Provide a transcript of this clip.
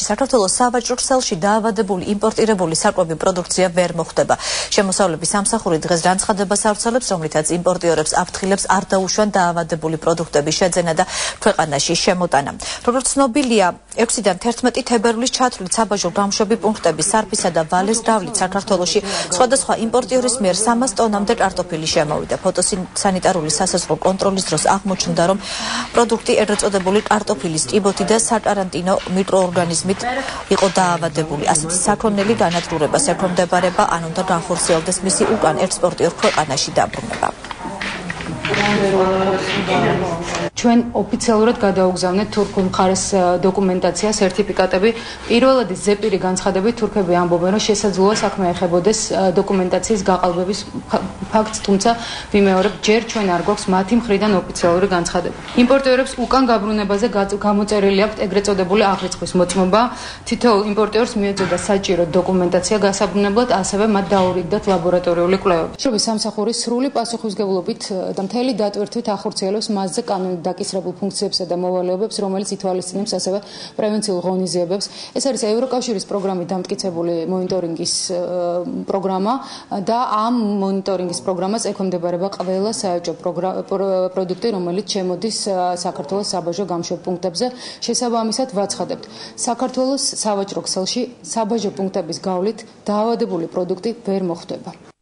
საქართველოს სავაჭრო ქსელში დაავადებული იმპორტირებული საკვები პროდუქცია ვერ მოხვდება. შემოსავლების სამსახური დღეს განცხადებას ავრცელებს, რომლითაც იმპორტიორებს აფრთხილებს არ დაუშვან დაავადებული პროდუქტების შეძენა და ქვეყანაში შემოტანა. როგორც ცნობილია, 6-დან 11 თებერვლის ჩათვლით საბაჟო გამშვები პუნქტების სარფისა და ვალეს დავლით საქართველოში სხვადასხვა იმპორტიორის მიერ 300 ტონამდე კარტოფილი შემოვიდა. ფოტოსანიტარული სასაზღვრო კონტროლის დროს აღმოჩნდა, რომ პროდუქტი ეგრეთ წოდებული კარტოფილის ტიბოთი და საკარანტინო მიკროორგანიზმით იყო დაავადებული. ასეთი საქონელი განადგურებას ექვემდებარება, ან უნდა განხორციელდეს მისი უკან ექსპორტიორ ქვეყანაში დაბრუნება. ჩვენ ოფიციალურად გადაუგზავნეთ თურქულ მხარეს დოკუმენტაცია, სერტიფიკატები. პირველადი ზეპირი განცხადებით თურქები ამბობენ, რომ შესაძლოა საქმე ეხებოდეს დოკუმენტაციის გაყალბების ფაქტს, თუმცა ვიმეორებ, ჯერ ჩვენ არ გვაქვს მათი მხრიდან ოფიციალური განცხადება. იმპორტიორებს უკან გაბრუნებაზე გამოწერილი აქვს ეგრეთ წოდებული აღრიცხვის მოწმობა. თითოეულ იმპორტიორს მიეწოდა საჭირო დოკუმენტაცია გასაბრუნებლად, ასევე მათ დაურიგდათ ლაბორატორიული კვლევები. შრომის სამსახური სრული პასუხისმგებლობით და მთელი დატვირთვით ახორციელებს მასზე კანონით დაკისრებულ ფუნქციებსა და მოვალეობებს, რომელიც ითვალისწინებს ასევე პრევენციულ ღონისძიებებს. ეს არის ევროკავშირის პროგრამით დამტკიცებული მონიტორინგის პროგრამა და ამ მონიტორინგის პროგრამას ექვემდებარება ყველა საეჭვო პროდუქტი, რომელიც შემოდის საქართველოს საბაჟო გამშვებ პუნქტებზე. შესაბამისად ვაცხადებთ, საქართველოს სავაჭრო ქსელში საბაჟო პუნქტების გავლით დაავადებული პროდუქტი ვერ მოხვდება.